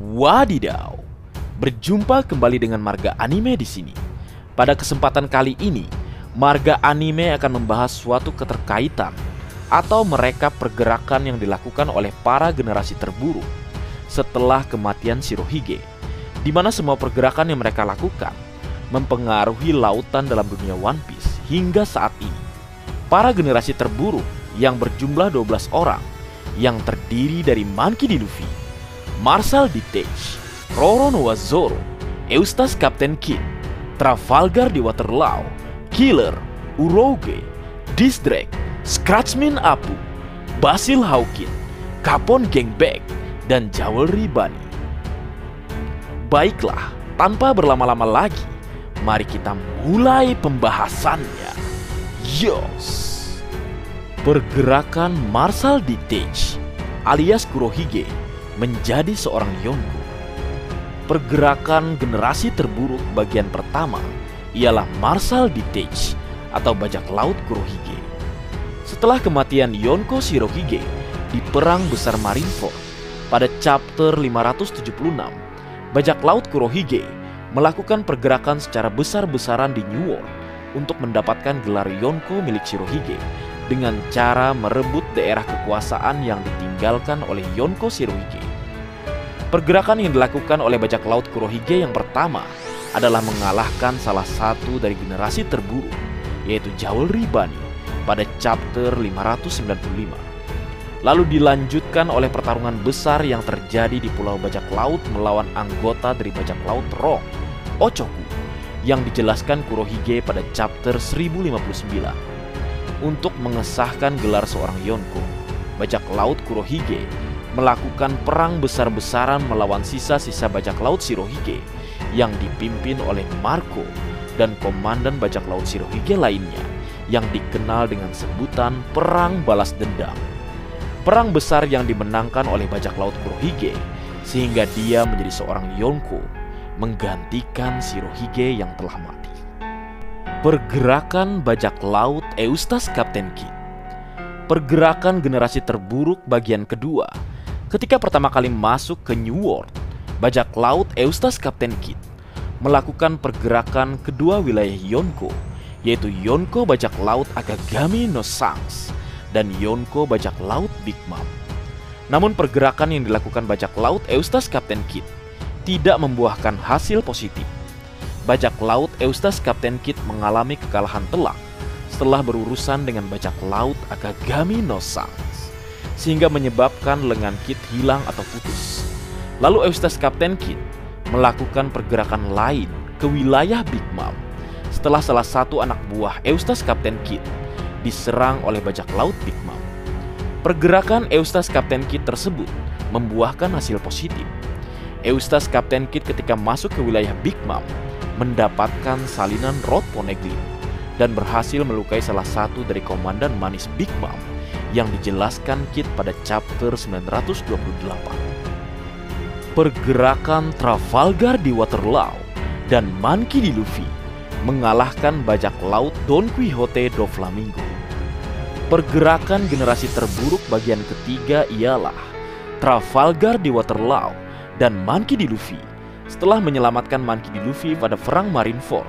Wadidaw, berjumpa kembali dengan Marga Anime di sini. Pada kesempatan kali ini, Marga Anime akan membahas suatu keterkaitan atau merekap pergerakan yang dilakukan oleh para generasi terburuk setelah kematian Shirohige, di mana semua pergerakan yang mereka lakukan mempengaruhi lautan dalam dunia One Piece hingga saat ini. Para generasi terburuk yang berjumlah 12 orang yang terdiri dari Monkey D. Luffy, Marshal D. Tech, Roro Noa Zoro, Eustace Captain Kid, Trafalgar di Waterloo, Killer, Uroge, Disdrake, Scratchman Apu, Basil Hawkin, Capon Gangbang, dan Jewelry Bunny. Baiklah, tanpa berlama-lama lagi, mari kita mulai pembahasannya. Yos! Pergerakan Marshal D. Tech alias Kurohige menjadi seorang Yonko. Pergerakan generasi terburuk bagian pertama ialah Marshal D. Tech atau bajak laut Kurohige. Setelah kematian Yonko Shirohige di Perang Besar Marineford pada chapter 576, bajak laut Kurohige melakukan pergerakan secara besar-besaran di New World untuk mendapatkan gelar Yonko milik Shirohige dengan cara merebut daerah kekuasaan yang ditinggalkan oleh Yonko Shirohige. Pergerakan yang dilakukan oleh bajak laut Kurohige yang pertama adalah mengalahkan salah satu dari generasi terburuk, yaitu Jewelry Bunny pada chapter 595. Lalu dilanjutkan oleh pertarungan besar yang terjadi di Pulau Bajak Laut melawan anggota dari bajak laut Rong, Ochoku, yang dijelaskan Kurohige pada chapter 1059. Untuk mengesahkan gelar seorang Yonko, bajak laut Kurohige melakukan perang besar-besaran melawan sisa-sisa bajak laut Shirohige yang dipimpin oleh Marco dan komandan bajak laut Shirohige lainnya yang dikenal dengan sebutan Perang Balas Dendam. Perang besar yang dimenangkan oleh bajak laut Kurohige sehingga dia menjadi seorang Yonko menggantikan Shirohige yang telah mati. Pergerakan bajak laut Eustace Captain Kid. Pergerakan generasi terburuk bagian kedua. Ketika pertama kali masuk ke New World, bajak laut Eustace Captain Kid melakukan pergerakan kedua wilayah Yonko, yaitu Yonko bajak laut Akagami no Shanks dan Yonko bajak laut Big Mom. Namun pergerakan yang dilakukan bajak laut Eustace Captain Kid tidak membuahkan hasil positif. Bajak laut Eustace Captain Kid mengalami kekalahan telak setelah berurusan dengan bajak laut Akagami no Shanks, sehingga menyebabkan lengan Kid hilang atau putus. Lalu Eustace Captain Kid melakukan pergerakan lain ke wilayah Big Mom setelah salah satu anak buah Eustace Captain Kid diserang oleh bajak laut Big Mom. Pergerakan Eustace Captain Kid tersebut membuahkan hasil positif. Eustace Captain Kid ketika masuk ke wilayah Big Mom mendapatkan salinan Rod Poneglyph dan berhasil melukai salah satu dari komandan manis Big Mom yang dijelaskan Kid pada chapter 928. Pergerakan Trafalgar di Waterloo dan Monkey D. Luffy mengalahkan bajak laut Don Quixote do Flamingo. Pergerakan generasi terburuk bagian ketiga ialah Trafalgar di Waterloo dan Monkey D. Luffy. Setelah menyelamatkan Monkey D. Luffy pada Perang Marineford,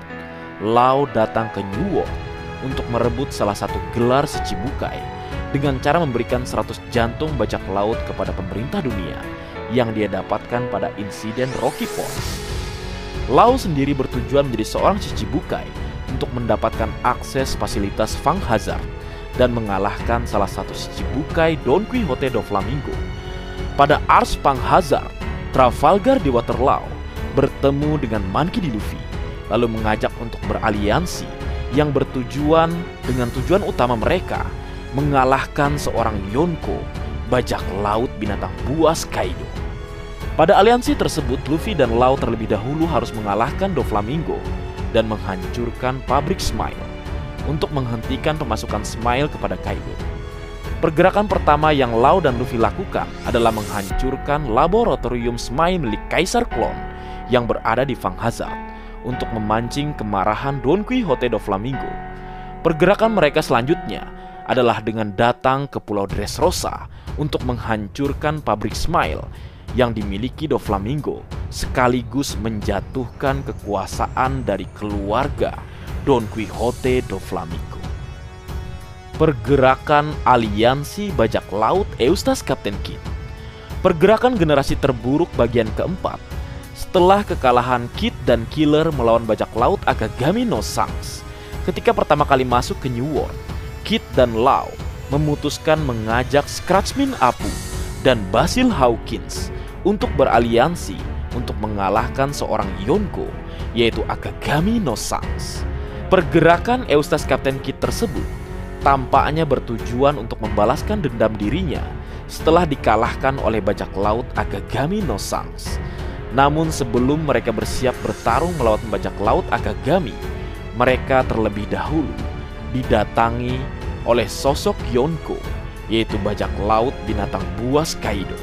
Lau datang ke New World untuk merebut salah satu gelar Shichibukai dengan cara memberikan 100 jantung bajak laut kepada pemerintah dunia yang dia dapatkan pada insiden Rocky Point. Lau sendiri bertujuan menjadi seorang Shichibukai untuk mendapatkan akses fasilitas Fang Hazard dan mengalahkan salah satu Shichibukai Don Quixote do Flamingo. Pada Ars Fang Hazard, Trafalgar di Waterloo bertemu dengan Monkey D. Luffy, lalu mengajak untuk beraliansi yang bertujuan dengan tujuan utama mereka mengalahkan seorang Yonko, bajak laut binatang buas Kaido. Pada aliansi tersebut, Luffy dan Lau terlebih dahulu harus mengalahkan Doflamingo dan menghancurkan pabrik Smile untuk menghentikan pemasukan Smile kepada Kaido. Pergerakan pertama yang Lau dan Luffy lakukan adalah menghancurkan laboratorium Smile milik Kaisar Clone yang berada di Fang Hazard untuk memancing kemarahan Don Quixote do Flamingo. Pergerakan mereka selanjutnya adalah dengan datang ke Pulau Dressrosa untuk menghancurkan pabrik Smile yang dimiliki Doflamingo sekaligus menjatuhkan kekuasaan dari keluarga Don Quixote Doflamingo. Pergerakan aliansi bajak laut Eustace Captain Kidd. Pergerakan generasi terburuk bagian keempat setelah kekalahan Kidd dan Killer melawan bajak laut Akagami no Shanks. Ketika pertama kali masuk ke New World, Kidd dan Law memutuskan mengajak Scratchmin Apu dan Basil Hawkins untuk beraliansi untuk mengalahkan seorang Yonko, yaitu Akagami no Shanks. Pergerakan Eustace Captain Kidd tersebut tampaknya bertujuan untuk membalaskan dendam dirinya setelah dikalahkan oleh bajak laut Akagami no Shanks. Namun sebelum mereka bersiap bertarung melawan bajak laut Akagami, mereka terlebih dahulu didatangi oleh sosok Yonko, yaitu bajak laut binatang buas Kaido.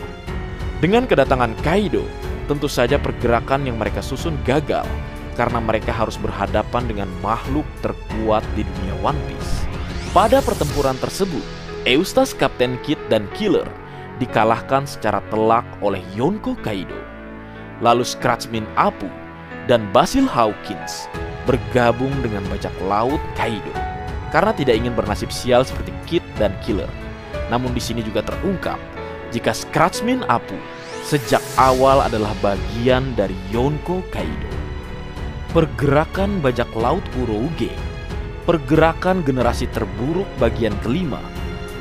Dengan kedatangan Kaido, tentu saja pergerakan yang mereka susun gagal karena mereka harus berhadapan dengan makhluk terkuat di dunia One Piece. Pada pertempuran tersebut, Eustace Captain Kidd dan Killer dikalahkan secara telak oleh Yonko Kaido. Lalu Scratchmin Apu dan Basil Hawkins bergabung dengan bajak laut Kaido karena tidak ingin bernasib sial seperti Kidd dan Killer. Namun di sini juga terungkap jika Scratchmin Apu sejak awal adalah bagian dari Yonko Kaido. Pergerakan bajak laut Urouge. Pergerakan generasi terburuk bagian kelima.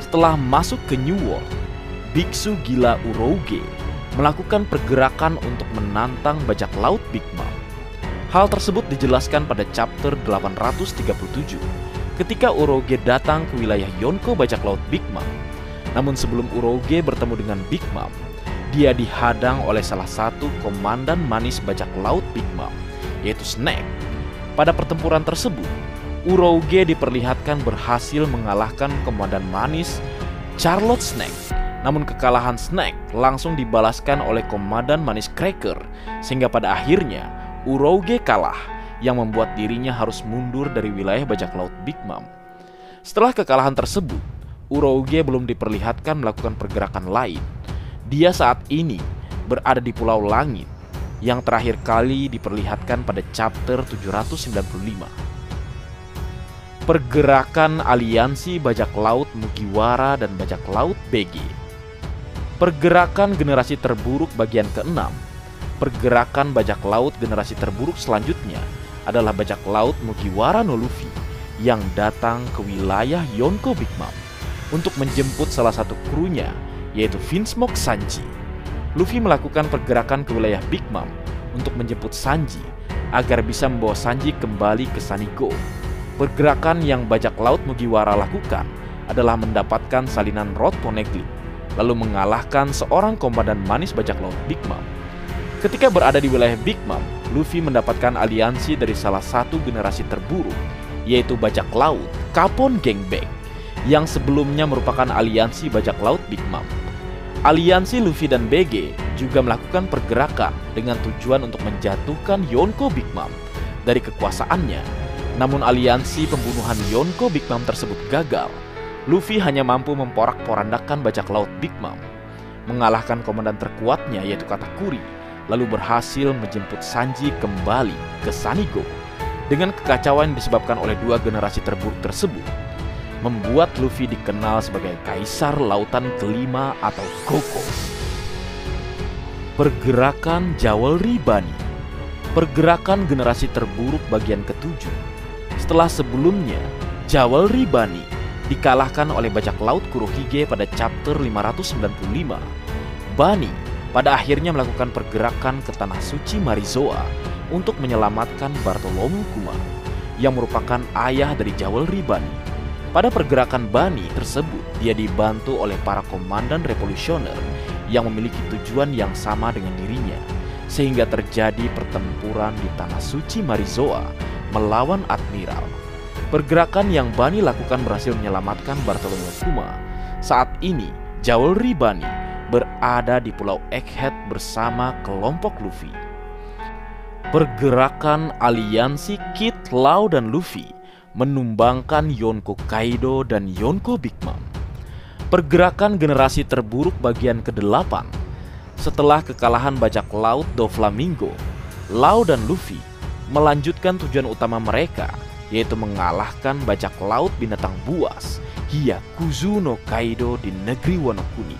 Setelah masuk ke New World, biksu gila Urouge melakukan pergerakan untuk menantang bajak laut Big Mom. Hal tersebut dijelaskan pada chapter 837 ketika Urouge datang ke wilayah Yonko bajak laut Big Mom. Namun sebelum Urouge bertemu dengan Big Mom, dia dihadang oleh salah satu komandan manis bajak laut Big Mom, yaitu Snake. Pada pertempuran tersebut, Urouge diperlihatkan berhasil mengalahkan komandan manis Charlotte Snake. Namun kekalahan Snake langsung dibalaskan oleh komandan manis Cracker, sehingga pada akhirnya Urouge kalah, yang membuat dirinya harus mundur dari wilayah bajak laut Big Mom. Setelah kekalahan tersebut, Urouge belum diperlihatkan melakukan pergerakan lain. Dia saat ini berada di Pulau Langit, yang terakhir kali diperlihatkan pada chapter 795. Pergerakan aliansi bajak laut Mugiwara dan bajak laut BG. Pergerakan generasi terburuk bagian ke-6. Pergerakan bajak laut generasi terburuk selanjutnya adalah bajak laut Mugiwara no Luffy yang datang ke wilayah Yonko Big Mom untuk menjemput salah satu krunya, yaitu Vinsmoke Sanji. Luffy melakukan pergerakan ke wilayah Big Mom untuk menjemput Sanji agar bisa membawa Sanji kembali ke Sanigo. Pergerakan yang bajak laut Mugiwara lakukan adalah mendapatkan salinan Rod Poneglyph, lalu mengalahkan seorang komandan manis bajak laut Big Mom. Ketika berada di wilayah Big Mom, Luffy mendapatkan aliansi dari salah satu generasi terburuk, yaitu bajak laut Capone Gangbang, yang sebelumnya merupakan aliansi bajak laut Big Mom. Aliansi Luffy dan BG juga melakukan pergerakan dengan tujuan untuk menjatuhkan Yonko Big Mom dari kekuasaannya. Namun aliansi pembunuhan Yonko Big Mom tersebut gagal. Luffy hanya mampu memporak-porandakan bajak laut Big Mom, mengalahkan komandan terkuatnya yaitu Katakuri, lalu berhasil menjemput Sanji kembali ke Sanigo. Dengan kekacauan yang disebabkan oleh dua generasi terburuk tersebut, membuat Luffy dikenal sebagai Kaisar Lautan Kelima atau Koko. Pergerakan Jewelry Bunny. Pergerakan generasi terburuk bagian ketujuh. Setelah sebelumnya, Jewelry Bunny dikalahkan oleh bajak laut Kurohige pada chapter 595. Bunny pada akhirnya melakukan pergerakan ke Tanah Suci Marizoa untuk menyelamatkan Bartholomew Kuma, yang merupakan ayah dari Jewelry Bunny. Pada pergerakan Bunny tersebut, dia dibantu oleh para komandan revolusioner yang memiliki tujuan yang sama dengan dirinya, sehingga terjadi pertempuran di Tanah Suci Marizoa melawan Admiral. Pergerakan yang Bunny lakukan berhasil menyelamatkan Bartholomew Kuma. Saat ini, Jewelry Bunny berada di Pulau Egghead bersama kelompok Luffy. Pergerakan aliansi Kid, Law, dan Luffy menumbangkan Yonko Kaido dan Yonko Big Mom. Pergerakan generasi terburuk bagian ke-8. Setelah kekalahan bajak laut Doflamingo, Lau dan Luffy melanjutkan tujuan utama mereka, yaitu mengalahkan bajak laut binatang buas Hyakuzu no Kaido di negeri Wano Kuni.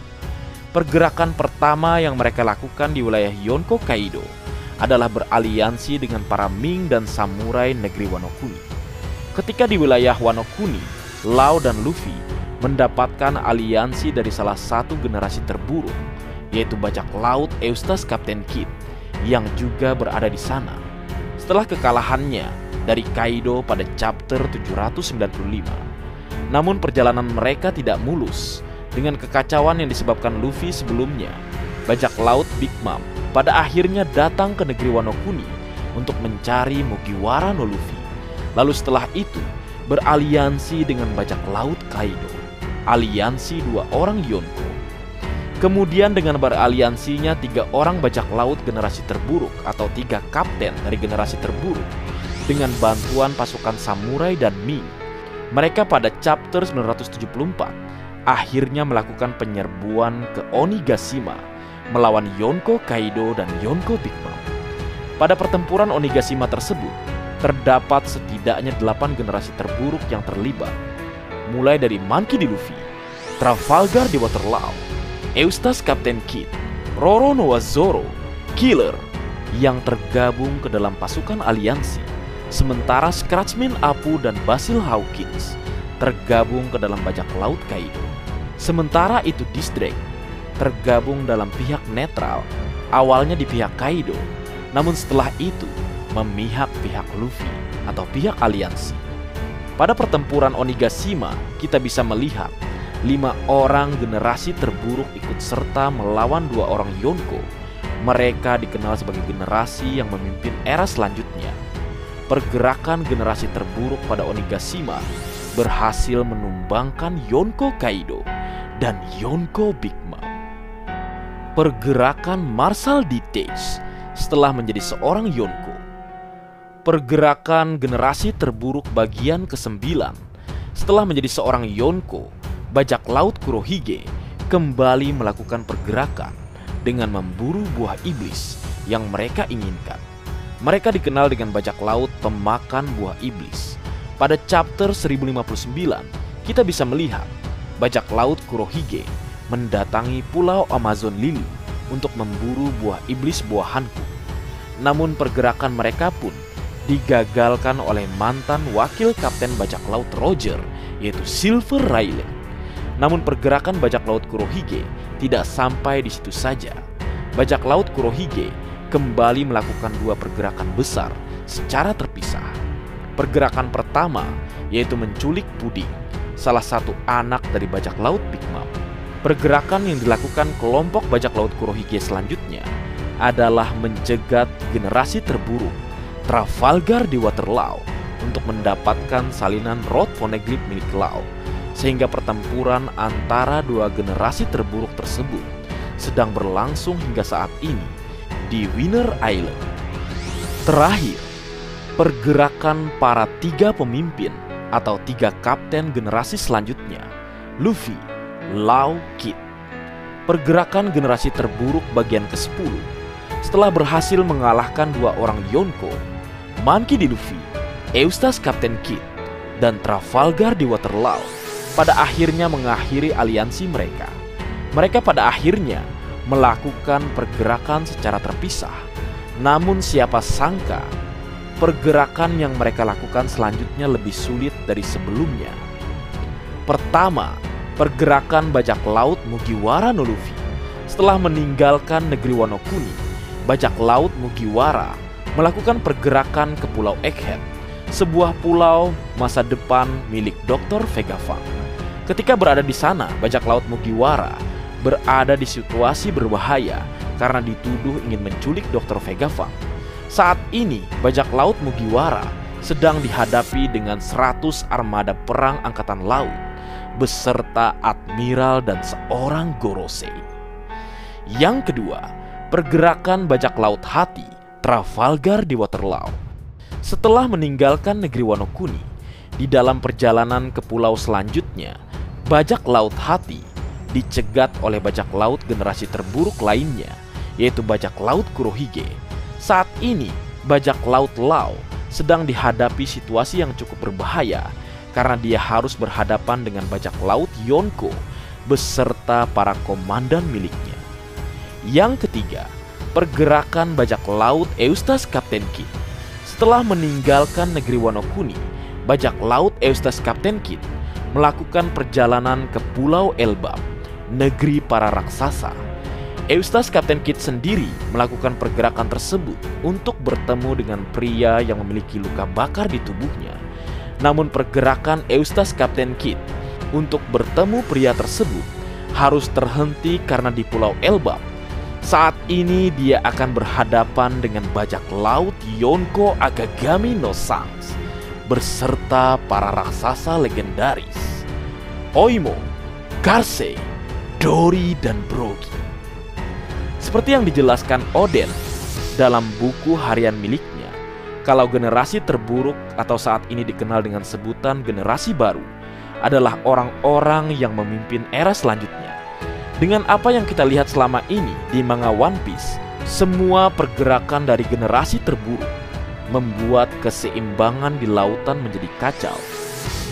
Pergerakan pertama yang mereka lakukan di wilayah Yonko Kaido adalah beraliansi dengan para Ming dan samurai negeri Wano Kuni. Ketika di wilayah Wano Kuni, Lau dan Luffy mendapatkan aliansi dari salah satu generasi terburuk, yaitu bajak laut Eustace Captain Kidd yang juga berada di sana. Setelah kekalahannya dari Kaido pada chapter 795. Namun perjalanan mereka tidak mulus. Dengan kekacauan yang disebabkan Luffy sebelumnya, bajak laut Big Mom pada akhirnya datang ke negeri Wano Kuni untuk mencari Mugiwara no Luffy. Lalu setelah itu beraliansi dengan bajak laut Kaido, aliansi dua orang Yonko. Kemudian dengan beraliansinya 3 orang bajak laut generasi terburuk atau 3 kapten dari generasi terburuk dengan bantuan pasukan samurai dan Ming, mereka pada chapter 974 akhirnya melakukan penyerbuan ke Onigashima melawan Yonko Kaido dan Yonko Big Mom. Pada pertempuran Onigashima tersebut terdapat setidaknya 8 generasi terburuk yang terlibat, mulai dari Monkey D. Luffy, Trafalgar di Waterloo, Eustace Captain Kidd, Roronoa Zoro, Killer yang tergabung ke dalam pasukan aliansi, sementara Scratchman Apu dan Basil Hawkins tergabung ke dalam bajak laut Kaido. Sementara itu Distrek tergabung dalam pihak netral, awalnya di pihak Kaido, namun setelah itu memihak pihak Luffy atau pihak aliansi. Pada pertempuran Onigashima kita bisa melihat 5 orang generasi terburuk ikut serta melawan 2 orang Yonko. Mereka dikenal sebagai generasi yang memimpin era selanjutnya. Pergerakan generasi terburuk pada Onigashima berhasil menumbangkan Yonko Kaido dan Yonko Big Mom. Pergerakan Marshal D. Teach setelah menjadi seorang Yonko. Pergerakan generasi terburuk bagian ke-9 setelah menjadi seorang Yonko, bajak laut Kurohige kembali melakukan pergerakan dengan memburu buah iblis yang mereka inginkan. Mereka dikenal dengan bajak laut pemakan buah iblis. Pada chapter 1059, kita bisa melihat bajak laut Kurohige mendatangi pulau Amazon Lily untuk memburu buah iblis buah Hanku. Namun pergerakan mereka pun digagalkan oleh mantan wakil kapten bajak laut Roger, yaitu Silver Rayleigh. Namun pergerakan bajak laut Kurohige tidak sampai di situ saja. Bajak laut Kurohige kembali melakukan 2 pergerakan besar secara terpisah. Pergerakan pertama yaitu menculik Puding, salah satu anak dari bajak laut Big Mom. Pergerakan yang dilakukan kelompok bajak laut Kurohige selanjutnya adalah mencegat generasi terburuk Trafalgar di Waterloo untuk mendapatkan salinan Rod Poneglyph milik Lau, sehingga pertempuran antara 2 generasi terburuk tersebut sedang berlangsung hingga saat ini di Winner Island. Terakhir, pergerakan para 3 pemimpin atau 3 kapten generasi selanjutnya, Luffy, Lau, Kid. Pergerakan generasi terburuk bagian ke-10 setelah berhasil mengalahkan 2 orang Yonko, Monkey D. Luffy, Eustace Captain Kidd, dan Trafalgar di Waterloo, pada akhirnya mengakhiri aliansi mereka. Mereka pada akhirnya melakukan pergerakan secara terpisah. Namun siapa sangka pergerakan yang mereka lakukan selanjutnya lebih sulit dari sebelumnya. Pertama, pergerakan bajak laut Mugiwara no Luffy. Setelah meninggalkan negeri Wano Kuni, bajak laut Mugiwara melakukan pergerakan ke Pulau Egghead, sebuah pulau masa depan milik Dr. Vegapunk. Ketika berada di sana, bajak laut Mugiwara berada di situasi berbahaya karena dituduh ingin menculik Dr. Vegapunk. Saat ini, bajak laut Mugiwara sedang dihadapi dengan 100 armada perang angkatan laut beserta admiral dan seorang Gorosei. Yang kedua, pergerakan bajak laut hati Trafalgar di Waterloo. Setelah meninggalkan negeri Wano Kuni, di dalam perjalanan ke pulau selanjutnya, bajak laut hati dicegat oleh bajak laut generasi terburuk lainnya, yaitu bajak laut Kurohige. Saat ini, bajak laut Lau sedang dihadapi situasi yang cukup berbahaya karena dia harus berhadapan dengan bajak laut Yonko beserta para komandan miliknya. Yang ketiga, pergerakan bajak laut Eustace Captain Kidd. Setelah meninggalkan negeri Wano Kuni, bajak laut Eustace Captain Kidd melakukan perjalanan ke Pulau Elbap, negeri para raksasa. Eustace Captain Kidd sendiri melakukan pergerakan tersebut untuk bertemu dengan pria yang memiliki luka bakar di tubuhnya. Namun pergerakan Eustace Captain Kidd untuk bertemu pria tersebut harus terhenti karena di Pulau Elbap saat ini dia akan berhadapan dengan bajak laut Yonko Akagami no Sans beserta para raksasa legendaris Oimo, Karsei, Dori, dan Brogi. Seperti yang dijelaskan Oden dalam buku harian miliknya, kalau generasi terburuk atau saat ini dikenal dengan sebutan generasi baru adalah orang-orang yang memimpin era selanjutnya. Dengan apa yang kita lihat selama ini di manga One Piece, semua pergerakan dari generasi terburuk membuat keseimbangan di lautan menjadi kacau.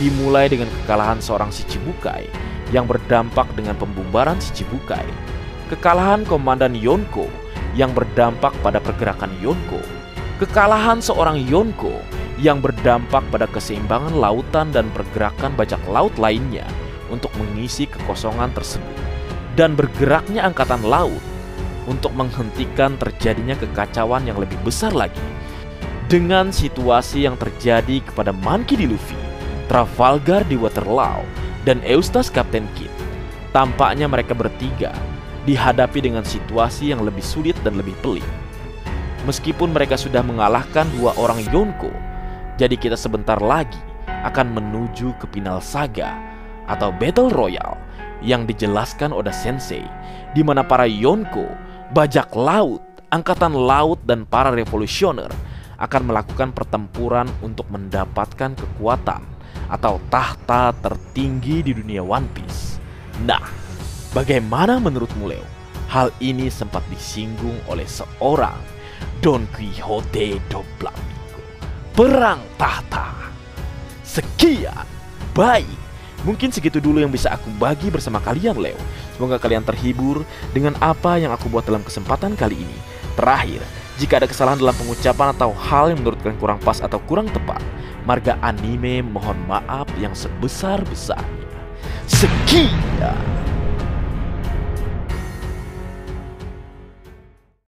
Dimulai dengan kekalahan seorang Shichibukai yang berdampak dengan pembubaran Shichibukai, kekalahan komandan Yonko yang berdampak pada pergerakan Yonko, kekalahan seorang Yonko yang berdampak pada keseimbangan lautan dan pergerakan bajak laut lainnya untuk mengisi kekosongan tersebut, dan bergeraknya angkatan laut untuk menghentikan terjadinya kekacauan yang lebih besar lagi. Dengan situasi yang terjadi kepada Monkey D. Luffy, Trafalgar di Waterloo, dan Eustace Captain Kidd, tampaknya mereka bertiga dihadapi dengan situasi yang lebih sulit dan lebih pelik. Meskipun mereka sudah mengalahkan dua orang Yonko, jadi kita sebentar lagi akan menuju ke final saga atau Battle Royale yang dijelaskan Oda Sensei, di mana para Yonko, bajak laut, angkatan laut, dan para revolusioner akan melakukan pertempuran untuk mendapatkan kekuatan atau tahta tertinggi di dunia One Piece. Nah, bagaimana menurutmu, Leo? Hal ini sempat disinggung oleh seorang Don Quixote do Flamengo. Perang tahta. Sekian, baik. Mungkin segitu dulu yang bisa aku bagi bersama kalian, Leo. Semoga kalian terhibur dengan apa yang aku buat dalam kesempatan kali ini. Terakhir, jika ada kesalahan dalam pengucapan atau hal yang menurut kalian kurang pas atau kurang tepat, Marga Anime mohon maaf yang sebesar-besarnya. Sekian.